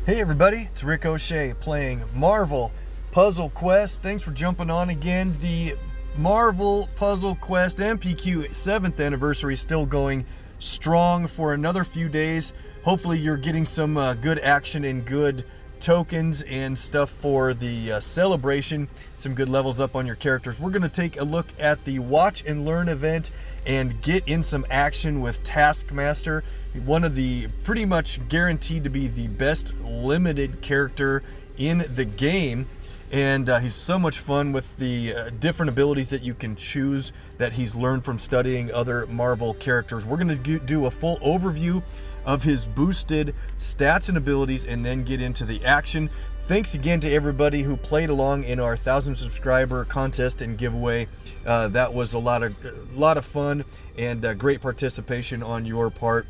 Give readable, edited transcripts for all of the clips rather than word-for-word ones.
Hey everybody, it's Rick OShay playing Marvel Puzzle Quest. Thanks for jumping on again. The Marvel Puzzle Quest MPQ 7th anniversary is still going strong for another few days. Hopefully you're getting some good action and good tokens and stuff for the celebration. Some good levels up on your characters. We're going to take a look at the Watch and Learn event and get in some action with Taskmaster, one of the pretty much guaranteed to be the best limited character in the game. And he's so much fun with the different abilities that you can choose that he's learned from studying other Marvel characters. We're going to do a full overview of his boosted stats and abilities and then get into the action. Thanks again to everybody who played along in our 1,000 subscriber contest and giveaway. That was a lot of fun and great participation on your part.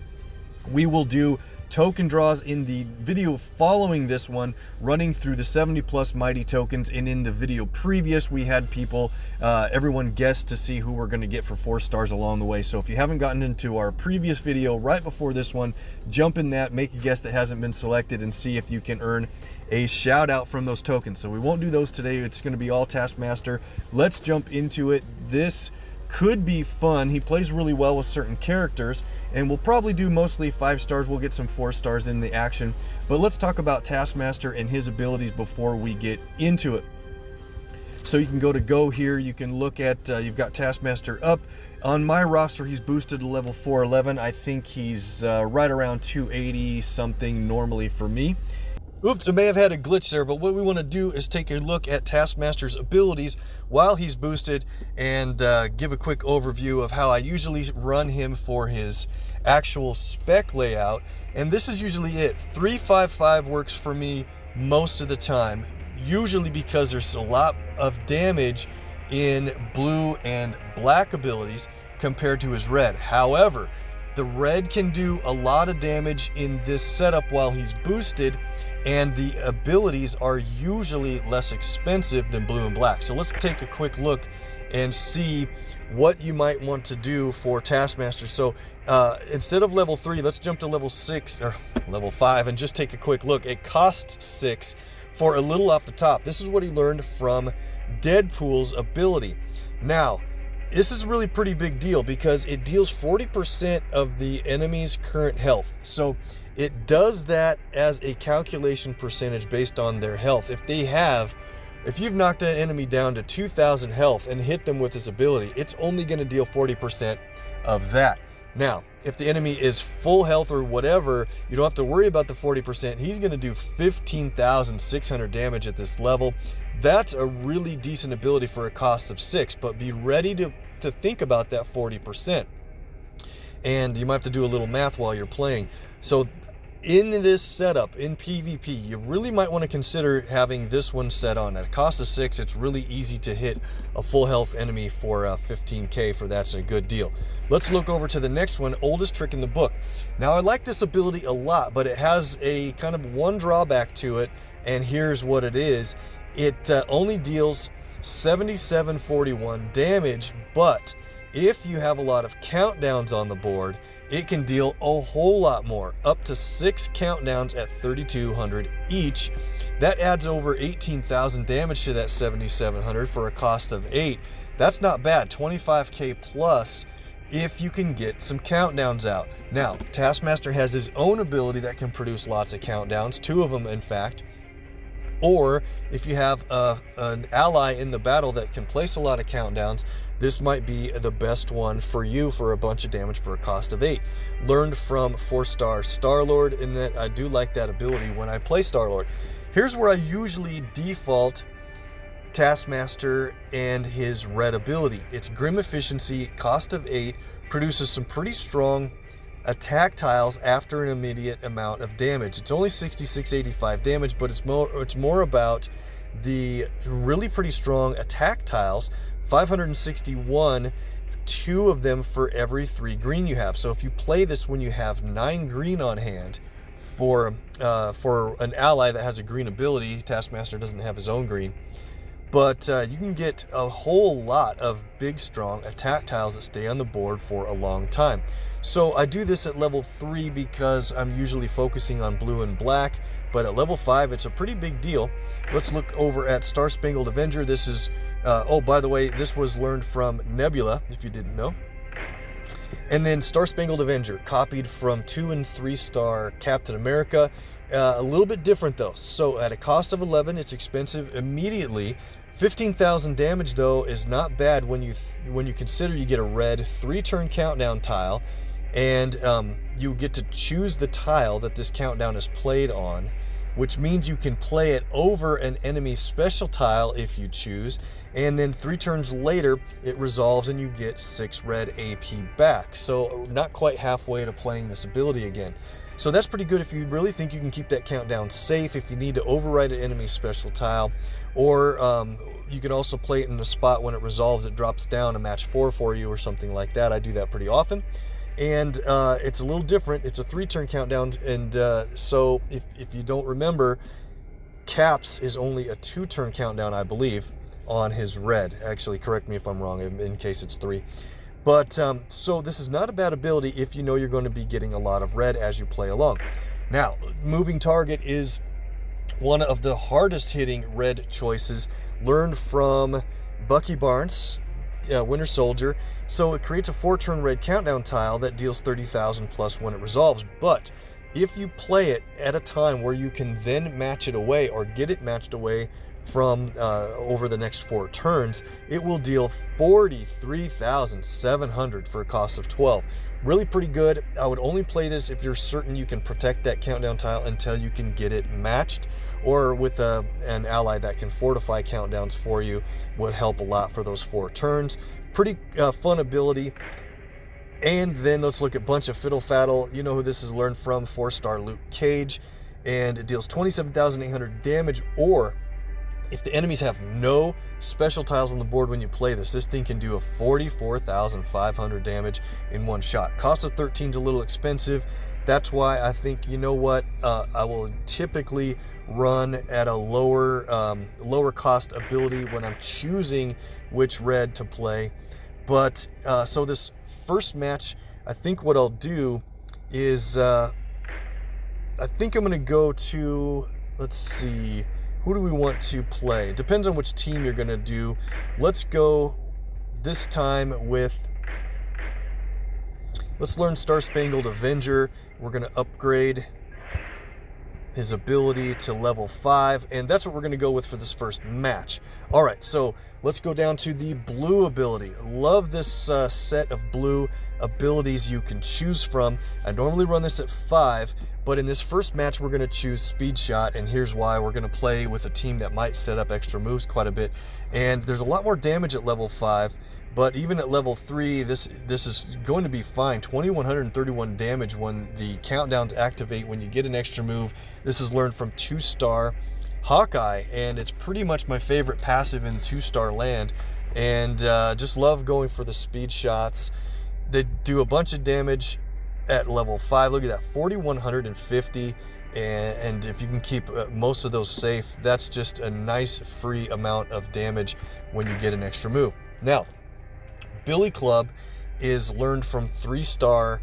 We will do token draws in the video following this one, running through the 70+ mighty tokens, and in the video previous we had people, everyone guess to see who we're going to get for 4 stars along the way. So if you haven't gotten into our previous video right before this one, jump in that, make a guess that hasn't been selected, and see if you can earn a shout out from those tokens. So we won't do those today, it's going to be all Taskmaster. Let's jump into it. This could be fun. He plays really well with certain characters, and we'll probably do mostly 5 stars. We'll get some 4 stars in the action, but let's talk about Taskmaster and his abilities before we get into it. So you can go here, you can look at, you've got Taskmaster up. On my roster, he's boosted to level 411. I think he's right around 280 something normally for me. Oops, I may have had a glitch there, but what we want to do is take a look at Taskmaster's abilities while he's boosted and give a quick overview of how I usually run him for his actual spec layout. And this is usually it. 355 works for me most of the time, usually because there's a lot of damage in blue and black abilities compared to his red. However, the red can do a lot of damage in this setup while he's boosted, and the abilities are usually less expensive than blue and black. So let's take a quick look and see what you might want to do for Taskmaster. So instead of level 3, let's jump to level 6 or level 5 and just take a quick look. It costs 6 for a little off the top. This is what he learned from Deadpool's ability. Now, this is a really pretty big deal because it deals 40% of the enemy's current health. So it does that as a calculation percentage based on their health. If you've knocked an enemy down to 2,000 health and hit them with this ability, it's only going to deal 40% of that. Now, if the enemy is full health or whatever, you don't have to worry about the 40%. He's going to do 15,600 damage at this level. That's a really decent ability for a cost of 6, but be ready to think about that 40%. And you might have to do a little math while you're playing. So in this setup, in PvP, you really might want to consider having this one set on. At a cost of 6, it's really easy to hit a full health enemy for 15k for that's a good deal. Let's look over to the next one, oldest trick in the book. Now I like this ability a lot, but it has a kind of one drawback to it, and here's what it is. It only deals 7741 damage, but if you have a lot of countdowns on the board, it can deal a whole lot more, up to 6 countdowns at 3,200 each. That adds over 18,000 damage to that 7,700 for a cost of 8. That's not bad, 25k plus if you can get some countdowns out. Now, Taskmaster has his own ability that can produce lots of countdowns, 2 of them in fact. Or if you have an ally in the battle that can place a lot of countdowns, this might be the best one for you for a bunch of damage for a cost of 8. Learned from 4-star Star-Lord, and that I do like that ability when I play Star-Lord. Here's where I usually default Taskmaster and his red ability. It's Grim Efficiency, cost of 8, produces some pretty strong attack tiles after an immediate amount of damage. It's only 6685 damage, but it's more about the really pretty strong attack tiles. 561, 2 of them for every 3 green you have. So if you play this when you have 9 green on hand for an ally that has a green ability, Taskmaster doesn't have his own green, but you can get a whole lot of big, strong attack tiles that stay on the board for a long time. So I do this at level 3 because I'm usually focusing on blue and black, but at level 5 it's a pretty big deal. Let's look over at Star Spangled Avenger. This is, oh, by the way, this was learned from Nebula, if you didn't know. And then Star Spangled Avenger, copied from 2 and 3 star Captain America. A little bit different though. So at a cost of 11, it's expensive immediately. 15,000 damage though is not bad when you consider you get a red 3-turn countdown tile, and you get to choose the tile that this countdown is played on, which means you can play it over an enemy's special tile if you choose, and then 3 turns later it resolves and you get 6 red AP back. So not quite halfway to playing this ability again. So that's pretty good if you really think you can keep that countdown safe, if you need to override an enemy's special tile, or you can also play it in a spot when it resolves, it drops down a match 4 for you or something like that. I do that pretty often. And it's a little different. It's a 3-turn countdown, and so if you don't remember, Caps is only a 2-turn countdown, I believe, on his red. Actually, correct me if I'm wrong, in case it's 3. But so this is not a bad ability if you know you're going to be getting a lot of red as you play along. Now, moving target is one of the hardest hitting red choices, learned from Bucky Barnes, Winter Soldier. So it creates a 4-turn red countdown tile that deals 30,000 plus when it resolves. But if you play it at a time where you can then match it away or get it matched away from over the next 4 turns, it will deal 43,700 for a cost of 12. Really pretty good. I would only play this if you're certain you can protect that countdown tile until you can get it matched, or with an ally that can fortify countdowns for you would help a lot for those 4 turns. Pretty fun ability. And then let's look at Bunch of Fiddle Faddle. You know who this is learned from, 4-star Luke Cage, and it deals 27,800 damage, or if the enemies have no special tiles on the board when you play this, this thing can do a 44,500 damage in one shot. Cost of 13 is a little expensive. That's why I think, you know what, I will typically run at a lower cost ability when I'm choosing which red to play. But so this first match, I think what I'll do is I think I'm going to go to, let's see, who do we want to play? Depends on which team you're going to do. Let's go this time with, let's learn Star Spangled Avenger. We're going to upgrade his ability to level 5, and that's what we're going to go with for this first match. All right, so let's go down to the blue ability. Love this set of blue abilities you can choose from. I normally run this at 5, but in this first match we're going to choose Speed Shot, and here's why. We're going to play with a team that might set up extra moves quite a bit, and there's a lot more damage at level 5, but even at level 3 this is going to be fine. 2,131 damage when the countdowns activate when you get an extra move. This is learned from 2-star Hawkeye, and it's pretty much my favorite passive in 2-star land, and just love going for the speed shots. They do a bunch of damage at level 5. Look at that, 4,150, and if you can keep most of those safe, that's just a nice free amount of damage when you get an extra move. Now, Billy Club is learned from 3-star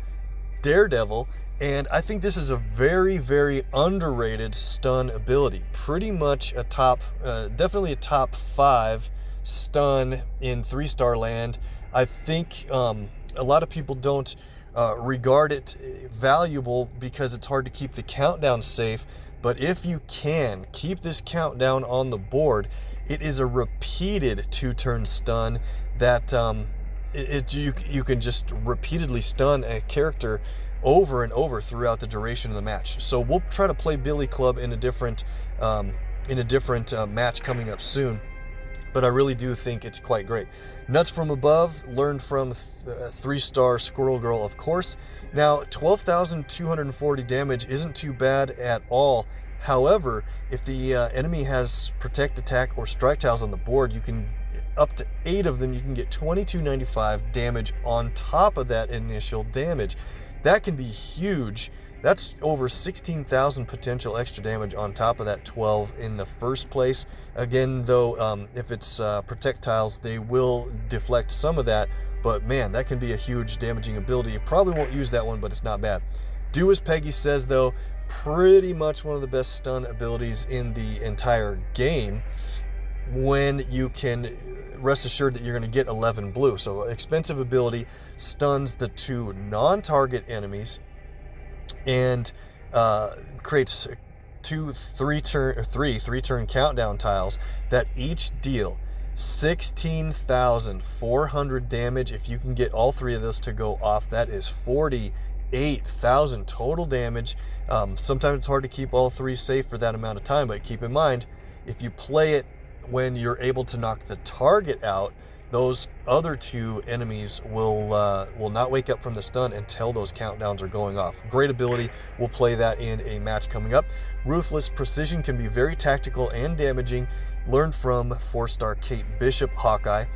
Daredevil, and I think this is a very, very underrated stun ability. Pretty much a top, definitely a top 5 stun in 3-star land. I think a lot of people don't regard it valuable because it's hard to keep the countdown safe, but if you can keep this countdown on the board, it is a repeated 2-turn stun that you can just repeatedly stun a character over and over throughout the duration of the match. So we'll try to play Billy Club in a different match coming up soon, but I really do think it's quite great. Nuts from Above, learned from 3-star Squirrel Girl, of course. Now, 12,240 damage isn't too bad at all. However, if the enemy has Protect, Attack, or Strike tiles on the board, you can, up to 8 of them, you can get 2,295 damage on top of that initial damage. That can be huge That's over 16,000 potential extra damage on top of that 12 in the first place. Again, though, if it's projectiles, they will deflect some of that, but man, that can be a huge damaging ability. You probably won't use that one, but it's not bad. Do as Peggy says, though, pretty much one of the best stun abilities in the entire game, when you can rest assured that you're going to get 11 blue. So expensive ability, stuns the 2 non-target enemies, and creates three turn countdown tiles that each deal 16,400 damage. If you can get all 3 of those to go off, that is 48,000 total damage. Sometimes it's hard to keep all 3 safe for that amount of time, but keep in mind, if you play it when you're able to knock the target out, those other 2 enemies will not wake up from the stun until those countdowns are going off. Great ability. We'll play that in a match coming up. Ruthless Precision can be very tactical and damaging. Learned from 4-star Kate Bishop Hawkeye,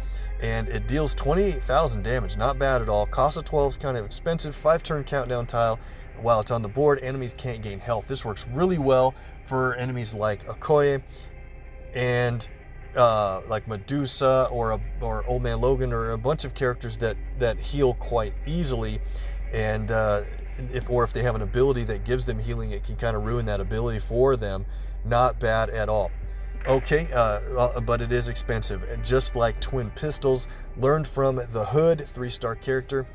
and it deals 28,000 damage. Not bad at all. Cost of 12 is kind of expensive. 5-turn countdown tile. While it's on the board, enemies can't gain health. This works really well for enemies like Okoye and like Medusa or Old Man Logan, or a bunch of characters that heal quite easily, and if they have an ability that gives them healing, it can kind of ruin that ability for them. Not bad at all. Okay, but it is expensive, and just like Twin Pistols, learned from the Hood, 3-star character.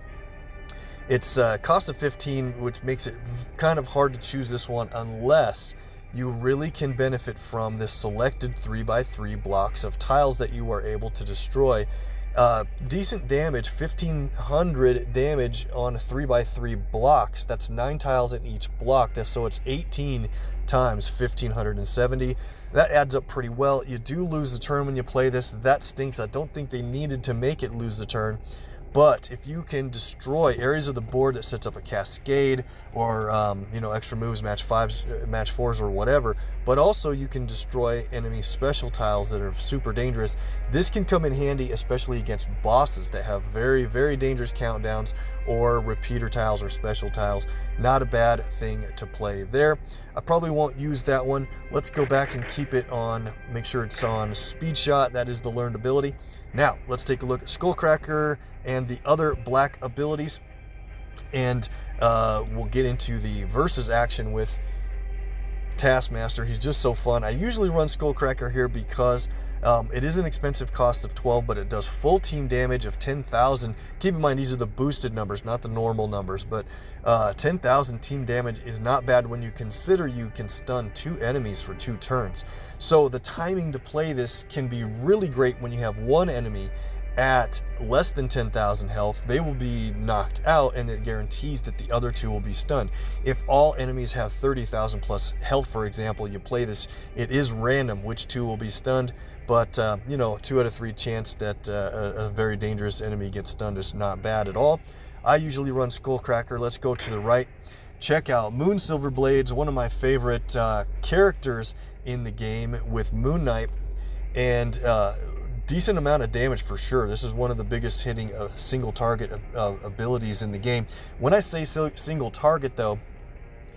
It's cost of 15, which makes it kind of hard to choose this one unless you really can benefit from this selected 3x3 blocks of tiles that you are able to destroy. Decent damage, 1,500 damage on 3x3 blocks. That's 9 tiles in each block. So it's 18 times 1,570. That adds up pretty well. You do lose the turn when you play this. That stinks. I don't think they needed to make it lose the turn. But if you can destroy areas of the board that sets up a cascade, or extra moves, match 5s, match 4s, or whatever, but also you can destroy enemy special tiles that are super dangerous, this can come in handy, especially against bosses that have very, very dangerous countdowns, or repeater tiles or special tiles. Not a bad thing to play there. I probably won't use that one. Let's go back and keep it on, make sure it's on Speed Shot. That is the learned ability. Now, let's take a look at Skullcracker and the other black abilities, and we'll get into the versus action with Taskmaster. He's just so fun. I usually run Skullcracker here because it is an expensive cost of 12, but it does full team damage of 10,000. Keep in mind, these are the boosted numbers, not the normal numbers, but 10,000 team damage is not bad when you consider you can stun 2 enemies for 2 turns. So the timing to play this can be really great when you have one enemy at less than 10,000 health. They will be knocked out, and it guarantees that the other 2 will be stunned. If all enemies have 30,000 plus health, for example, you play this, it is random which 2 will be stunned, but 2 out of 3 chance that a very dangerous enemy gets stunned is not bad at all. I usually run Skullcracker. Let's go to the right. Check out Moon Silverblades, one of my favorite characters in the game, with Moon Knight, and decent amount of damage for sure. This is one of the biggest hitting single target abilities in the game. When I say single target, though,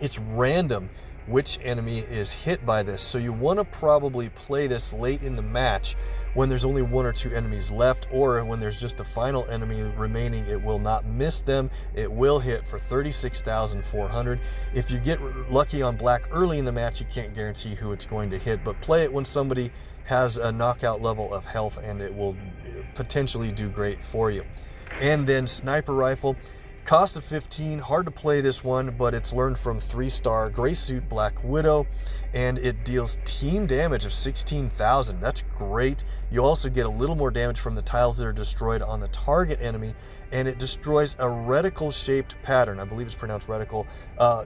it's random which enemy is hit by this. So you want to probably play this late in the match when there's only 1 or 2 enemies left, or when there's just the final enemy remaining. It will not miss them. It will hit for 36,400. If you get lucky on black early in the match, you can't guarantee who it's going to hit, but play it when somebody has a knockout level of health, and it will potentially do great for you. And then Sniper Rifle, cost of 15, hard to play this one, but it's learned from 3-star Gray Suit Black Widow, and it deals team damage of 16,000. That's great. You also get a little more damage from the tiles that are destroyed on the target enemy, and it destroys a reticle shaped pattern. I believe it's pronounced reticle,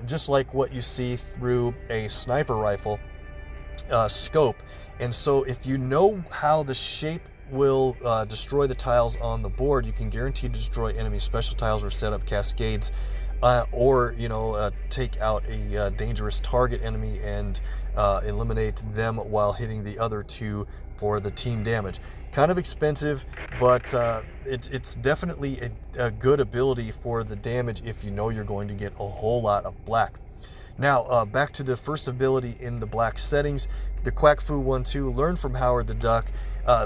just like what you see through a sniper rifle scope. And so if you know how the shape will destroy the tiles on the board, you can guarantee to destroy enemy special tiles or set up cascades, or take out a dangerous target enemy and eliminate them while hitting the other 2 for the team damage. Kind of expensive, but it's definitely a good ability for the damage if you know you're going to get a whole lot of black. Now, back to the first ability in the black settings, the Quack Fu 1-2, learn from Howard the Duck.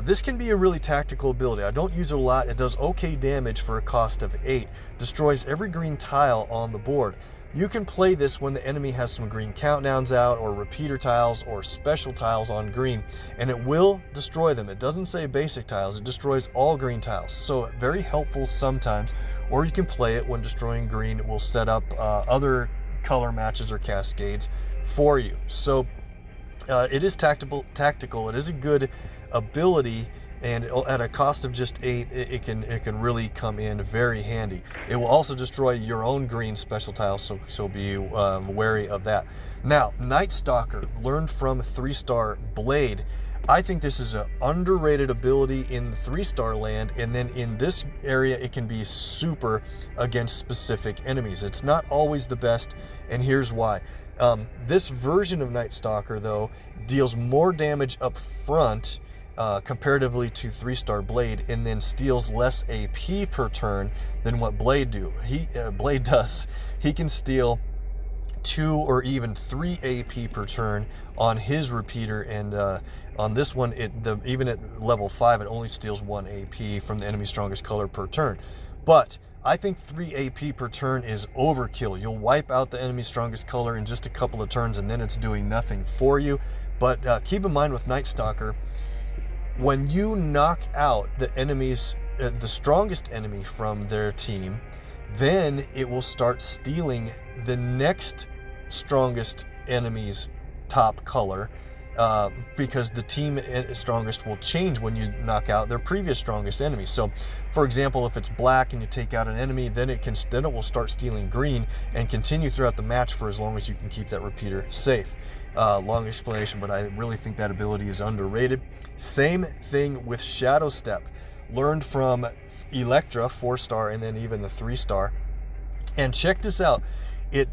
This can be a really tactical ability. I don't use it a lot. It does okay damage for a cost of 8. Destroys every green tile on the board. You can play this when the enemy has some green countdowns out, or repeater tiles, or special tiles on green, and it will destroy them. It doesn't say basic tiles, it destroys all green tiles. So very helpful sometimes, or you can play it when destroying green will set up other color matches or cascades for you. So it is tactical. It is a good ability, and at a cost of just 8, it can really come in very handy. It will also destroy your own green special tiles, so be wary of that. Now, Night Stalker, learned from 3-star Blade. I think this is an underrated ability in the 3-star land, and then in this area it can be super against specific enemies. It's not always the best, and here's why. This version of Night Stalker, though, deals more damage up front comparatively to 3-star Blade, and then steals less AP per turn than what Blade does. He can steal 2 or even 3 AP per turn on his repeater, and on this one, even at level 5, it only steals 1 AP from the enemy's strongest color per turn. But I think 3 AP per turn is overkill. You'll wipe out the enemy's strongest color in just a couple of turns, and then it's doing nothing for you. But keep in mind with Night Stalker, when you knock out the enemy's the strongest enemy from their team, then it will start stealing the next strongest enemy's top color, because the team strongest will change when you knock out their previous strongest enemy. So for example, if it's black and you take out an enemy, then it will start stealing green and continue throughout the match for as long as you can keep that repeater safe. Long explanation, but I really think that ability is underrated. Same thing with Shadow Step, learned from Electra 4-star, and then even the 3-star. And check this out, it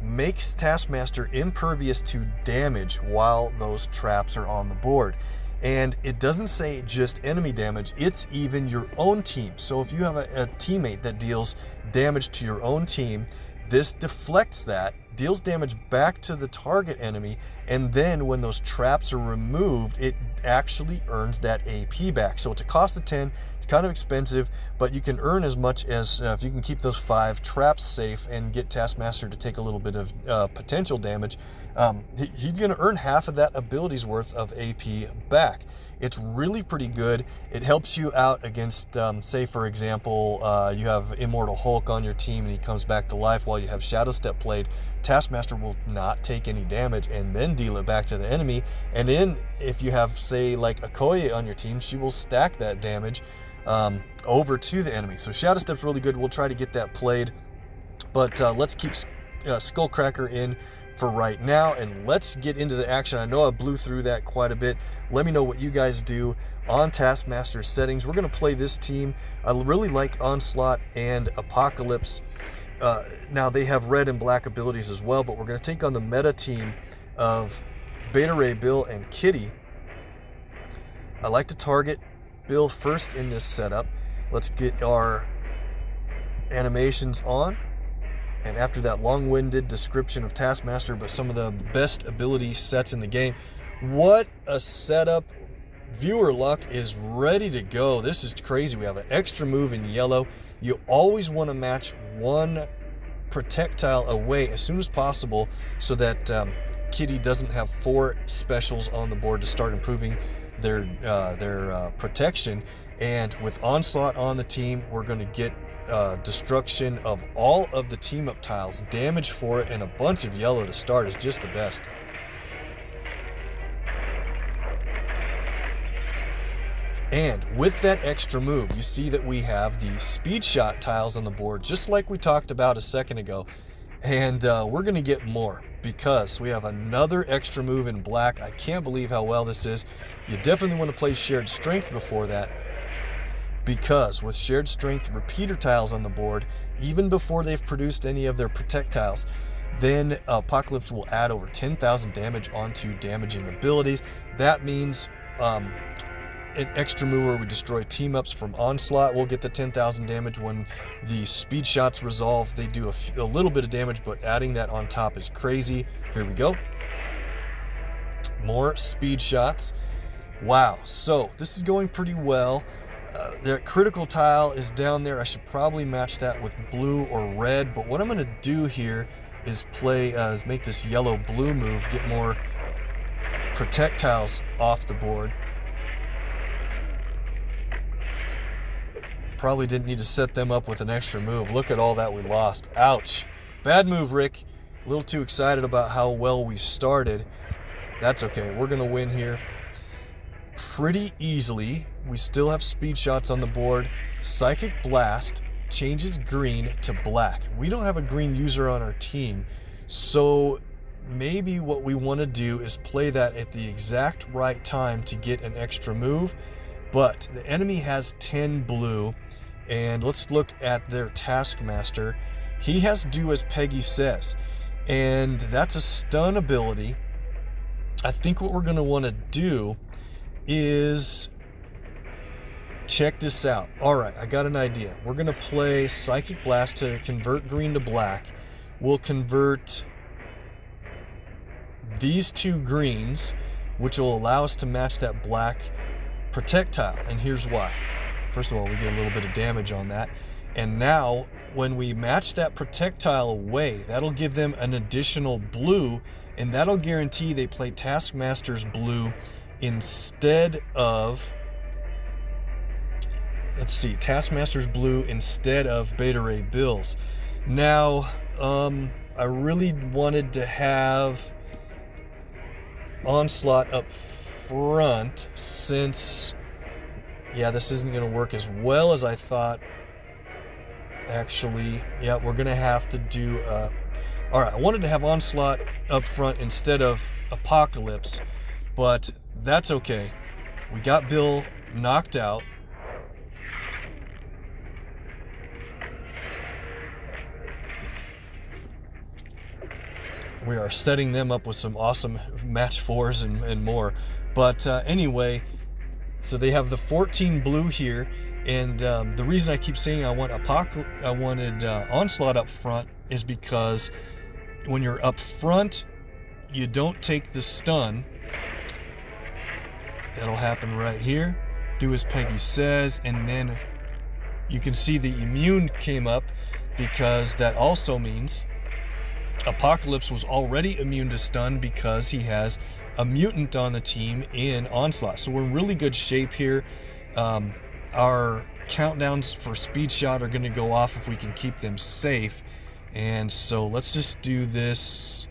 makes Taskmaster impervious to damage while those traps are on the board. And it doesn't say just enemy damage, it's even your own team. So if you have a teammate that deals damage to your own team, this deflects that, deals damage back to the target enemy, and then when those traps are removed, it actually earns that AP back. So it's a cost of 10, it's kind of expensive, but you can earn as much as, if you can keep those 5 traps safe and get Taskmaster to take a little bit of potential damage, he's going to earn half of that ability's worth of AP back. It's really pretty good. It helps you out against, say for example, you have Immortal Hulk on your team and he comes back to life while you have Shadow Step played. Taskmaster will not take any damage and then deal it back to the enemy. And then if you have, say, like Okoye on your team, she will stack that damage over to the enemy. So Shadow Step's really good. We'll try to get that played. But let's keep Skullcracker in for right now, and let's get into the action. I know I blew through that quite a bit. Let me know what you guys do on Taskmaster settings. We're going to play this team. I really like Onslaught and Apocalypse. Now they have red and black abilities as well, but we're going to take on the meta team of Beta Ray Bill and Kitty. I like to target Bill first in this setup. Let's get our animations on. And after that long-winded description of Taskmaster, but some of the best ability sets in the game, what a setup. Viewer luck is ready to go. This is crazy. We have an extra move in yellow. You always want to match one projectile away as soon as possible so that Kitty doesn't have 4 specials on the board to start improving their protection. And with Onslaught on the team, we're going to get destruction of all of the team up tiles, damage for it, and a bunch of yellow to start is just the best. And with that extra move, you see that we have the speed shot tiles on the board, just like we talked about a second ago. And we're going to get more because we have another extra move in black. I can't believe how well this is. You definitely want to play Shared Strength before that, because with Shared Strength repeater tiles on the board, even before they've produced any of their protect tiles, then Apocalypse will add over 10,000 damage onto damaging abilities. That means an extra move where we destroy team-ups from Onslaught. We'll get the 10,000 damage when the speed shots resolve. They do a little bit of damage, but adding that on top is crazy. Here we go. More speed shots. Wow, so this is going pretty well. The critical tile is down there. I should probably match that with blue or red, but what I'm going to do here is make this yellow-blue move, get more projectiles off the board. Probably didn't need to set them up with an extra move. Look at all that we lost. Ouch. Bad move, Rick. A little too excited about how well we started. That's okay. We're going to win here pretty easily. We still have speed shots on the board. Psychic Blast changes green to black. We don't have a green user on our team, so maybe what we want to do is play that at the exact right time to get an extra move. But the enemy has 10 blue, and let's look at their Taskmaster. He has Do As Peggy Says, and that's a stun ability. I think what we're going to want to do is check this out. All right, I got an idea. We're going to play Psychic Blast to convert green to black. We'll convert these two greens, which will allow us to match that black projectile. And here's why. First of all, we get a little bit of damage on that. And now, when we match that projectile away, that'll give them an additional blue, and that'll guarantee they play Taskmaster's blue instead of, let's see, Taskmaster's blue instead of Beta Ray Bill's. Now, I really wanted to have Onslaught up front since, yeah, this isn't going to work as well as I thought. Actually, yeah, we're going to have to do, all right, I wanted to have Onslaught up front instead of Apocalypse, but that's okay. We got Bill knocked out. We are setting them up with some awesome match 4s and more. But anyway, so they have the 14 blue here, and the reason I keep saying I wanted Onslaught up front is because when you're up front, you don't take the stun. That'll happen right here. Do As Peggy Says, and then you can see the immune came up because that also means Apocalypse was already immune to stun because he has a mutant on the team in Onslaught. So we're in really good shape here. Our countdowns for speed shot are going to go off if we can keep them safe. And so let's just do this.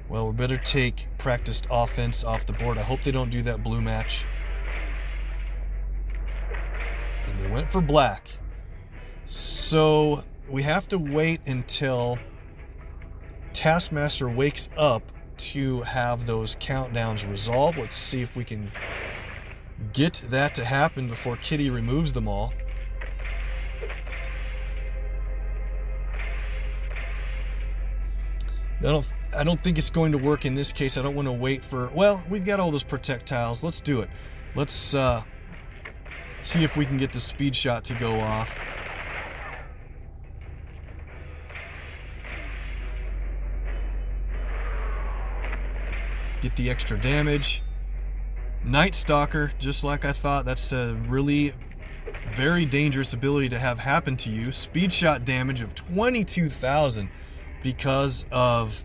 Well, we better take practiced offense off the board. I hope they don't do that blue match. And they went for black. So we have to wait until Taskmaster wakes up to have those countdowns resolve. Let's see if we can get that to happen before Kitty removes them all. I don't think it's going to work in this case. I don't want to wait for, well, we've got all those projectiles. Let's do it. Let's see if we can get the speed shot to go off. Get the extra damage. Night Stalker, just like I thought. That's a really very dangerous ability to have happen to you. Speed shot damage of 22,000 because of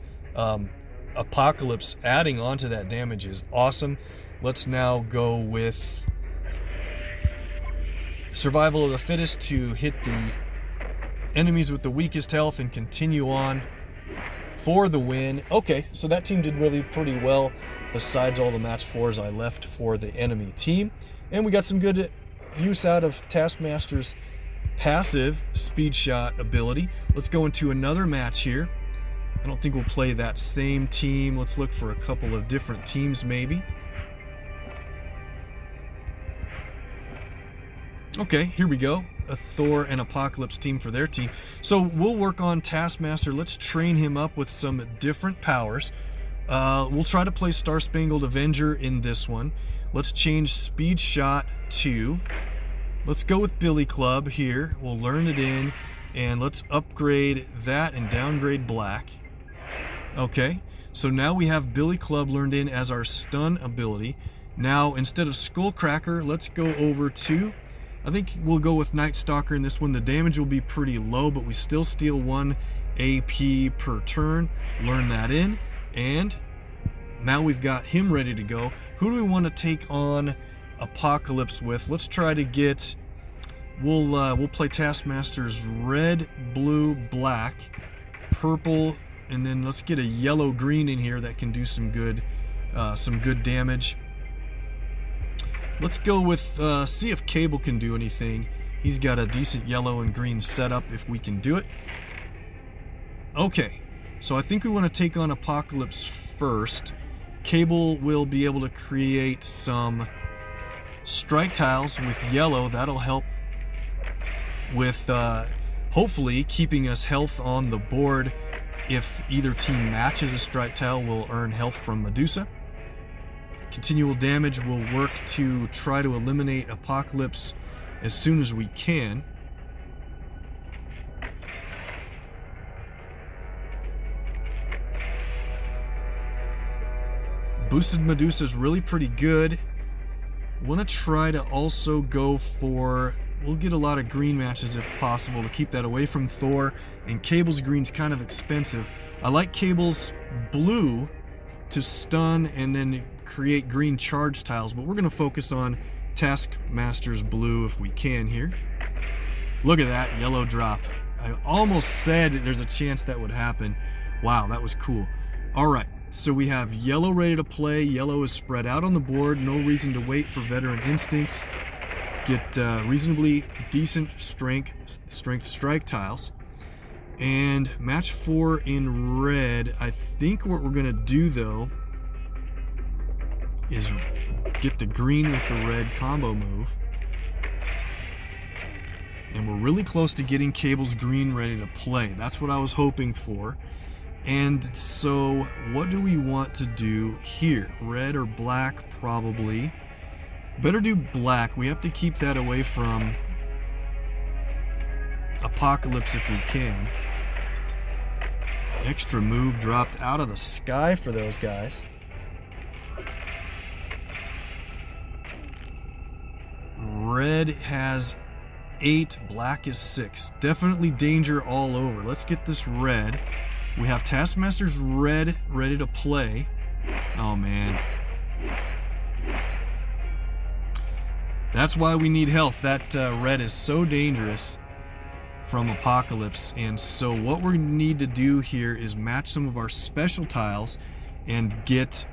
Apocalypse adding on to that damage is awesome. Let's now go with Survival of the Fittest to hit the enemies with the weakest health and continue on for the win. Okay, so that team did really pretty well besides all the match 4s I left for the enemy team. And we got some good use out of Taskmaster's passive speed shot ability. Let's go into another match here. I don't think we'll play that same team. Let's look for a couple of different teams maybe. Okay, here we go. A Thor and Apocalypse team for their team. So we'll work on Taskmaster. Let's train him up with some different powers. We'll try to play Star Spangled Avenger in this one. Let's change Speed Shot to, let's go with Billy Club here. We'll learn it in, and let's upgrade that and downgrade Black. Okay, so now we have Billy Club learned in as our stun ability. Now, instead of Skullcracker, let's go over to, I think we'll go with Night Stalker in this one. The damage will be pretty low, but we still steal 1 AP per turn. Learn that in, and now we've got him ready to go. Who do we want to take on Apocalypse with? Let's try to get, we'll play Taskmaster's red, blue, black, purple, and then let's get a yellow green in here that can do some good damage. Let's go with see if Cable can do anything. He's got a decent yellow and green setup if we can do it. Okay, so I think we want to take on Apocalypse first. Cable will be able to create some strike tiles with yellow. That'll help with hopefully keeping us health on the board. If either team matches a strike tile, we'll earn health from Medusa. Continual damage will work to try to eliminate Apocalypse as soon as we can. Boosted Medusa is really pretty good. Want to try to also go for, we'll get a lot of green matches if possible to keep that away from Thor, and Cable's green's kind of expensive. I like Cable's blue to stun and then create green charge tiles, but we're going to focus on Taskmaster's blue if we can here. Look at that yellow drop. I almost said there's a chance that would happen. Wow, that was cool. All right. So we have yellow ready to play. Yellow is spread out on the board. No reason to wait for Veteran Instincts. Get reasonably decent strength strike tiles. And match 4 in red. I think what we're going to do, though, is get the green with the red combo move. And we're really close to getting Cable's green ready to play. That's what I was hoping for. And so what do we want to do here? Red or black, probably. Better do black. We have to keep that away from Apocalypse if we can. Extra move dropped out of the sky for those guys. Red has 8, black is 6. Definitely danger all over. Let's get this red. We have Taskmaster's red ready to play. Oh man. That's why we need health. That red is so dangerous from Apocalypse. And so what we need to do here is match some of our special tiles and get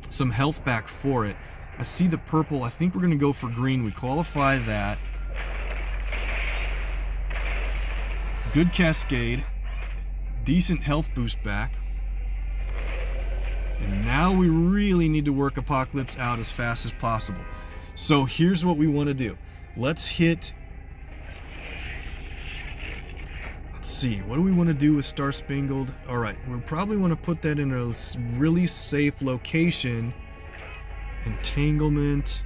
some health back for it. I see the purple. I think we're going to go for green. We qualify that. Good cascade. Decent health boost back. And now we really need to work Apocalypse out as fast as possible. So here's what we want to do. Let's hit... Let's see. What do we want to do with Star Spangled? Alright, we probably want to put that in a really safe location. Entanglement.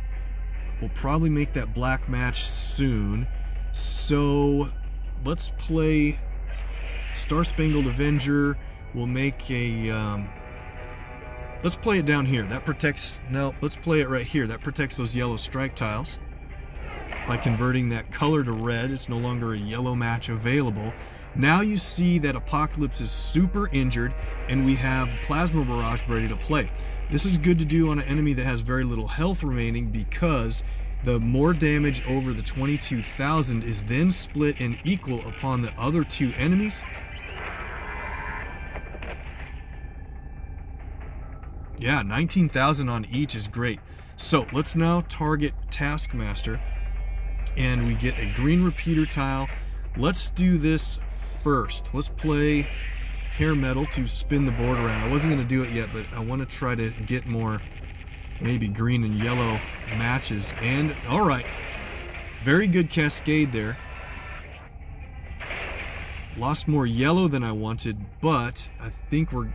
We'll probably make that black match soon. So let's play Star Spangled Avenger. We'll make a let's play it down here. That protects, no, let's play it right here. That protects those yellow strike tiles. By converting that color to red, it's no longer a yellow match available. Now you see that Apocalypse is super injured and we have Plasma Barrage ready to play. This is good to do on an enemy that has very little health remaining, because the more damage over the 22,000 is then split and equal upon the other 2 enemies. Yeah, 19,000 on each is great. So let's now target Taskmaster, and we get a green repeater tile. Let's do this first. Let's play Hair Metal to spin the board around. I wasn't going to do it yet, but I want to try to get more maybe green and yellow matches. And all right, very good cascade there. Lost more yellow than I wanted, but I think we're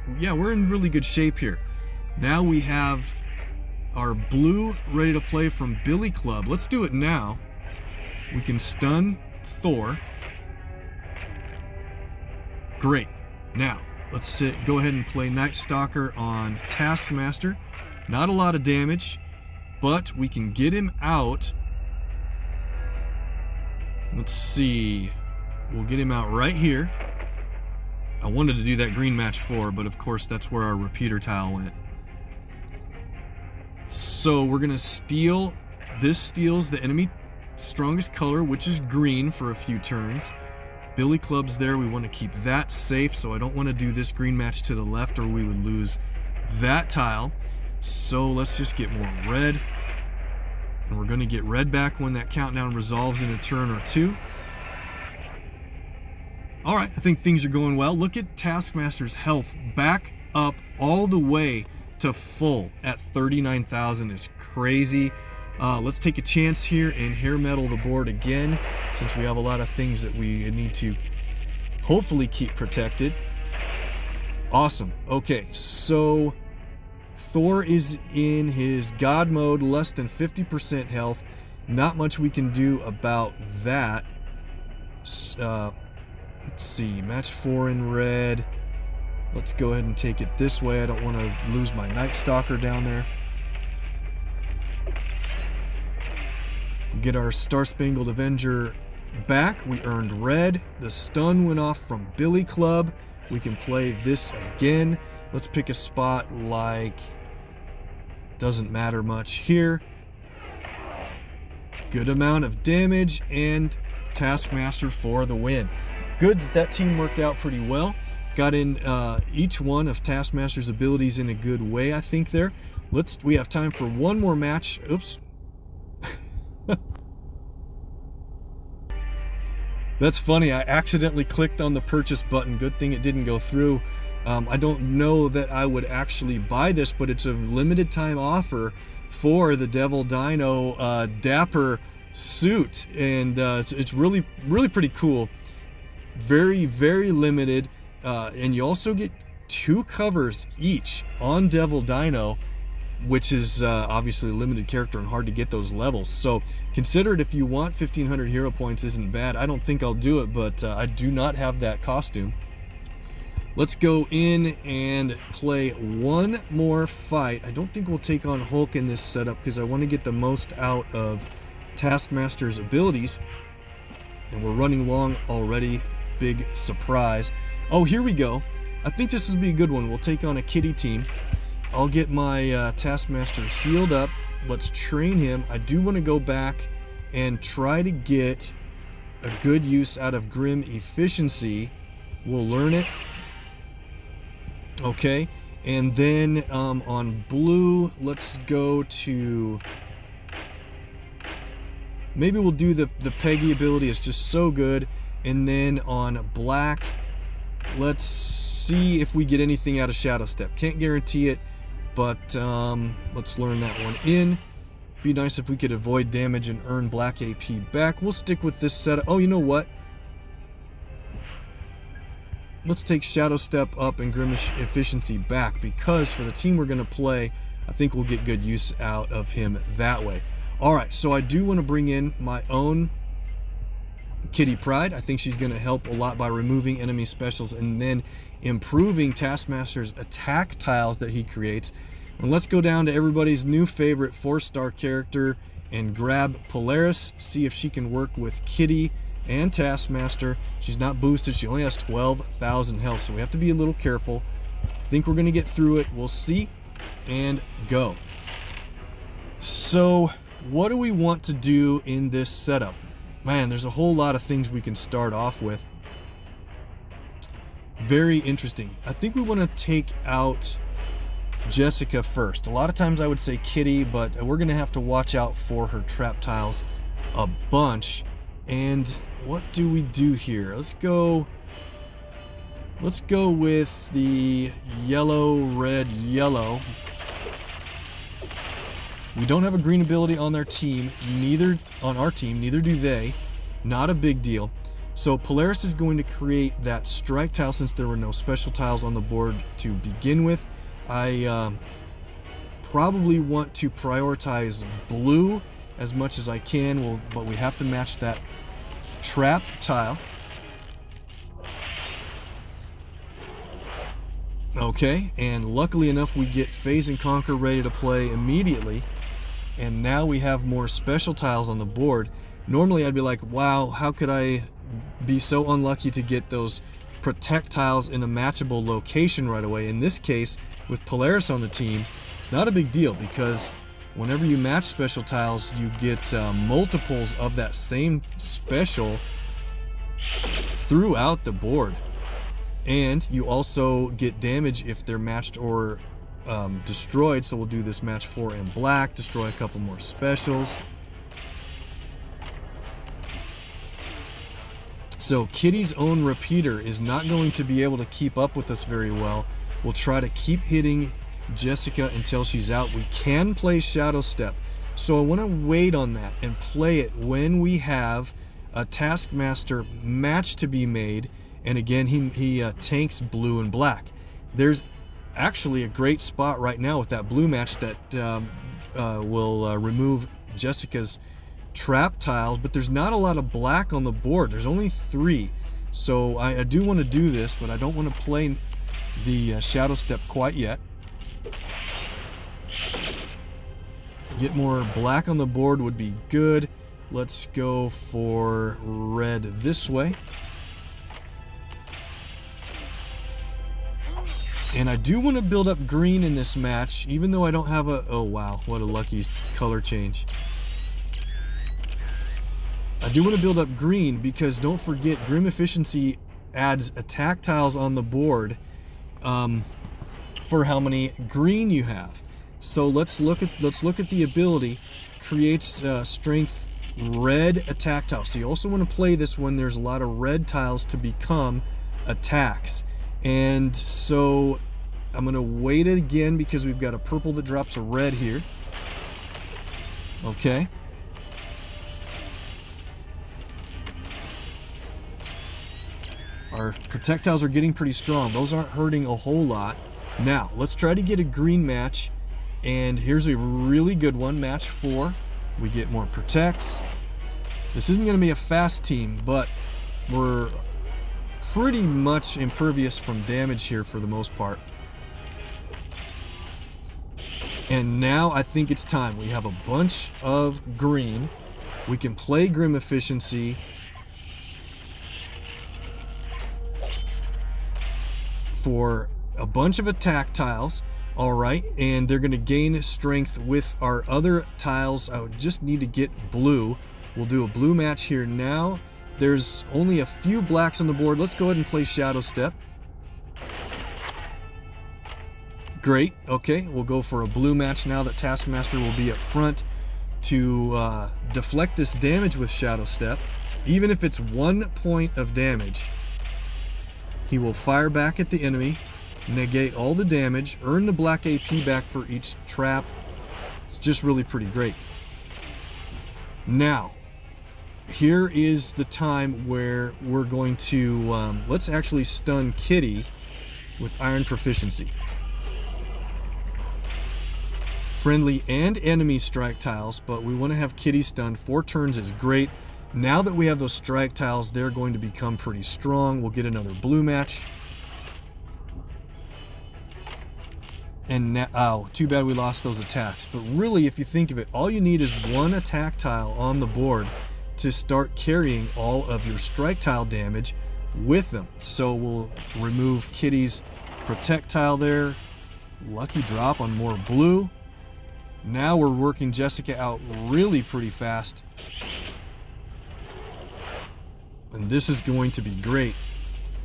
in really good shape here. Now we have our blue ready to play from Billy Club. Let's do it now. We can stun Thor. Great. Now, let's go ahead and play Night Stalker on Taskmaster. Not a lot of damage, but we can get him out. Let's see. We'll get him out right here. I wanted to do that green match 4, but of course that's where our repeater tile went. So we're gonna steal. This steals the enemy strongest color, which is green, for a few turns. Billy Club's there. We want to keep that safe, so I don't want to do this green match to the left or we would lose that tile. So let's just get more red. And we're going to get red back when that countdown resolves in a turn or two. Alright, I think things are going well. Look at Taskmaster's health back up all the way to full at 39,000 is crazy. Let's take a chance here and hair metal the board again, since we have a lot of things that we need to hopefully keep protected. Awesome. Okay, so Thor is in his God mode, less than 50% health. Not much we can do about that. Let's see, match 4 in red. Let's go ahead and take it this way. I don't want to lose my Night Stalker down there. Get our Star Spangled Avenger back. We earned red. The stun went off from Billy Club. We can play this again. Let's pick a spot like, doesn't matter much here. Good amount of damage and Taskmaster for the win. Good that that team worked out pretty well. Got in each one of Taskmaster's abilities in a good way, I think there. We have time for one more match. Oops. That's funny, I accidentally clicked on the purchase button. Good thing it didn't go through. I don't know that I would actually buy this, but it's a limited time offer for the Devil Dino Dapper suit, and it's really pretty cool. Very limited, and you also get 2 covers each on Devil Dino, which is obviously a limited character and hard to get those levels. So consider it if you want. 1,500 hero points isn't bad. I don't think I'll do it, but I do not have that costume. Let's go in and play one more fight. I don't think we'll take on Hulk in this setup because I want to get the most out of Taskmaster's abilities. And we're running long already. Big surprise. Oh, here we go. I think this will be a good one. We'll take on a kitty team. I'll get my Taskmaster healed up. Let's train him. I do want to go back and try to get a good use out of Grim Efficiency. We'll learn it. Okay. And then on blue, let's go to... Maybe we'll do the Peggy ability. It's just so good. And then on black, let's see if we get anything out of Shadow Step. Can't guarantee it, but let's learn that one in. Be nice if we could avoid damage and earn black AP back. We'll stick with this setup. Oh, you know what? Let's take Shadow Step up and Grim Efficiency back, because for the team we're going to play, I think we'll get good use out of him that way. Alright, so I do want to bring in my own Kitty Pryde. I think she's going to help a lot by removing enemy specials and then improving Taskmaster's attack tiles that he creates. And let's go down to everybody's new favorite 4-star character and grab Polaris, see if she can work with Kitty and Taskmaster. She's not boosted. She only has 12,000 health, so we have to be a little careful. I think we're going to get through it. We'll see and go. So what do we want to do in this setup? Man, there's a whole lot of things we can start off with. Very interesting. I think we want to take out Jessica first. A lot of times I would say Kitty, but we're going to have to watch out for her trap tiles a bunch. And what do we do here? Let's go with the yellow, red, yellow. We don't have a green ability on their team, neither on our team, neither do they. Not a big deal. So Polaris is going to create that strike tile since there were no special tiles on the board to begin with. I probably want to prioritize blue as much as I can, but we have to match that trap tile. Okay, and luckily enough we get Phase and Conquer ready to play immediately, and now we have more special tiles on the board. Normally I'd be like, wow, how could I be so unlucky to get those protect tiles in a matchable location right away? In this case, with Polaris on the team, it's not a big deal, because whenever you match special tiles, you get multiples of that same special throughout the board. And you also get damage if they're matched or destroyed. So we'll do this match 4 in black, destroy a couple more specials. So Kitty's own repeater is not going to be able to keep up with us very well. We'll try to keep hitting Jessica until she's out. We can play Shadow Step, so I want to wait on that and play it when we have a Taskmaster match to be made. And again, he tanks blue and black. There's actually a great spot right now with that blue match that will remove Jessica's trap tiles, but there's not a lot of black on the board. There's only 3. So I do want to do this, but I don't want to play the Shadow Step quite yet. Get more black on the board would be good. Let's go for red this way. And I do want to build up green in this match, even though I don't have a... Oh, wow. What a lucky color change. I do want to build up green because don't forget, Grim Efficiency adds attack tiles on the board for how many green you have. So let's look at the ability. Creates strength red attack tiles. So you also want to play this when there's a lot of red tiles to become attacks. And so I'm going to wait again because we've got a purple that drops a red here. Okay. Our projectiles are getting pretty strong. Those aren't hurting a whole lot. Now, let's try to get a green match. And here's a really good one, match 4. We get more protects. This isn't going to be a fast team, but we're pretty much impervious from damage here for the most part. And now I think it's time. We have a bunch of green. We can play Grim Efficiency. For a bunch of attack tiles. All right, and they're going to gain strength with our other tiles. I would just need to get blue. We'll do a blue match here now. There's only a few blacks on the board. Let's go ahead and play Shadow Step. Great. Okay, we'll go for a blue match now that Taskmaster will be up front to deflect this damage with Shadow Step. Even if it's 1 point of damage, he will fire back at the enemy, negate all the damage, earn the black AP back for each trap. It's just really pretty great. Now, here is the time where we're going to, let's actually stun Kitty with Iron Proficiency. Friendly and enemy strike tiles, but we want to have Kitty stunned. 4 turns is great. Now that we have those strike tiles, they're going to become pretty strong. We'll get another blue match. And now, oh, too bad we lost those attacks. But really, if you think of it, all you need is 1 attack tile on the board to start carrying all of your strike tile damage with them. So we'll remove Kitty's protect tile there. Lucky drop on more blue. Now we're working Jessica out really pretty fast. And this is going to be great.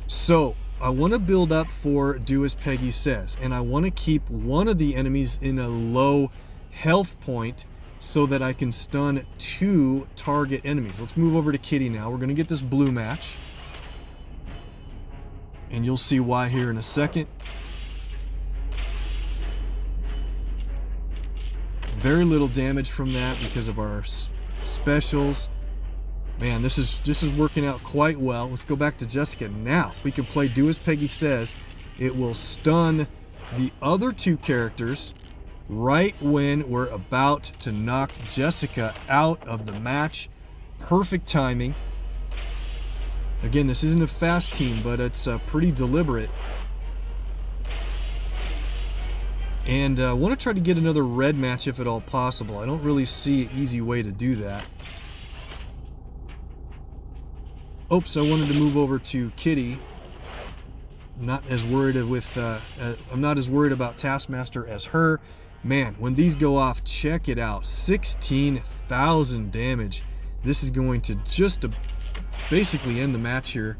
So I want to build up for do as Peggy says, and I want to keep one of the enemies in a low health point so that I can stun 2 target enemies. Let's move over to Kitty now. We're going to get this blue match, and you'll see why here in a second. Very little damage from that because of our specials. Man, this is working out quite well. Let's go back to Jessica now. We can play Do As Peggy Says. It will stun the other two characters right when we're about to knock Jessica out of the match. Perfect timing. Again, this isn't a fast team, but it's pretty deliberate. And I want to try to get another red match if at all possible. I don't really see an easy way to do that. Oops, I wanted to move over to Kitty. I'm not as worried about Taskmaster as her. Man, when these go off, check it out. 16,000 damage. This is going to just basically end the match here.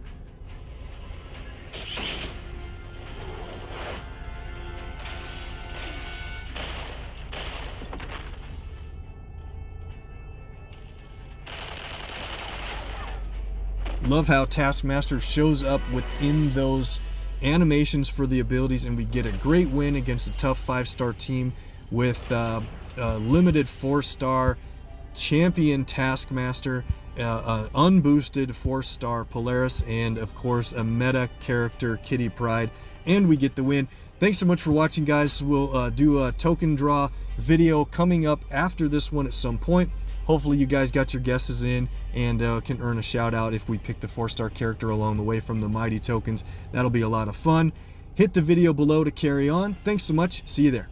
Love how Taskmaster shows up within those animations for the abilities, and we get a great win against a tough 5-star team with a limited 4-star champion Taskmaster, unboosted 4-star Polaris, and of course a meta character Kitty Pryde, and we get the win. Thanks so much for watching, guys. We'll do a token draw video coming up after this one at some point. Hopefully you guys got your guesses in and can earn a shout out if we pick the 4-star character along the way from the mighty tokens. That'll be a lot of fun. Hit the video below to carry on. Thanks so much. See you there.